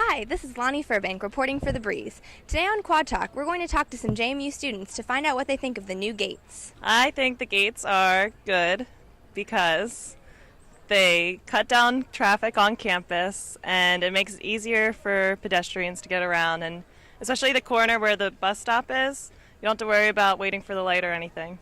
Hi, this is Lani Furbank reporting for The Breeze. Today on Quad Talk, we're going to talk to some JMU students to find out what they think of the new gates. I think the gates are good because they cut down traffic on campus and it makes it easier for pedestrians to get around, and especially the corner where the bus stop is, you don't have to worry about waiting for the light or anything.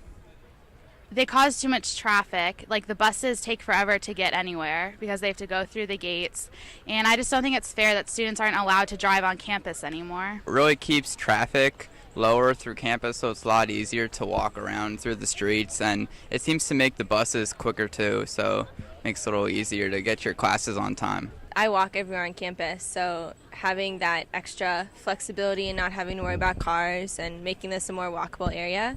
They cause too much traffic. Like, the buses take forever to get anywhere because they have to go through the gates. And I just don't think it's fair that students aren't allowed to drive on campus anymore. It really keeps traffic lower through campus, so it's a lot easier to walk around through the streets. And it seems to make the buses quicker too, so it makes it a little easier to get your classes on time. I walk everywhere on campus, so having that extra flexibility and not having to worry about cars and making this a more walkable area,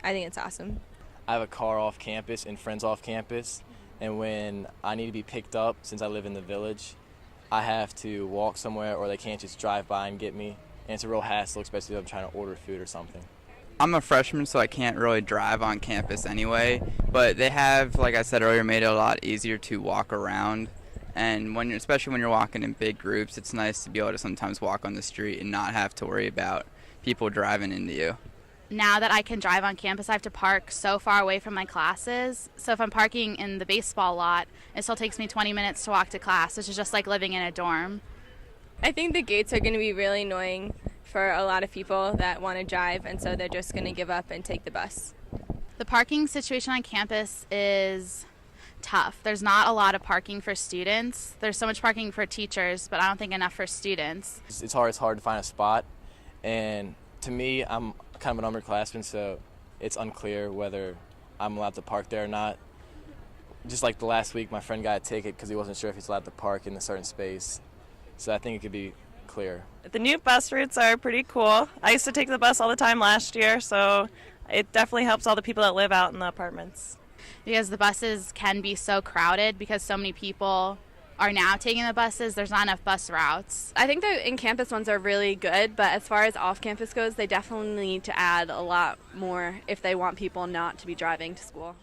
I think it's awesome. I have a car off campus and friends off campus, and when I need to be picked up, since I live in the village, I have to walk somewhere or they can't just drive by and get me, and it's a real hassle, especially if I'm trying to order food or something. I'm a freshman, so I can't really drive on campus anyway, but they have, like I said earlier, made it a lot easier to walk around. And especially when you're walking in big groups, it's nice to be able to sometimes walk on the street and not have to worry about people driving into you. Now that I can drive on campus, I have to park so far away from my classes. So if I'm parking in the baseball lot, it still takes me 20 minutes to walk to class, which is just like living in a dorm. I think the gates are going to be really annoying for a lot of people that want to drive, and so they're just going to give up and take the bus. The parking situation on campus is tough. There's not a lot of parking for students. There's so much parking for teachers, but I don't think enough for students. It's hard to find a spot, and to me, I'm kind of an underclassman, so it's unclear whether I'm allowed to park there or not. Just like the last week, my friend got a ticket because he wasn't sure if he's allowed to park in a certain space. So I think it could be clear. The new bus routes are pretty cool. I used to take the bus all the time last year, so it definitely helps all the people that live out in the apartments. Because the buses can be so crowded because so many people are now taking the buses, there's not enough bus routes. I think the in-campus ones are really good, but as far as off-campus goes, they definitely need to add a lot more if they want people not to be driving to school.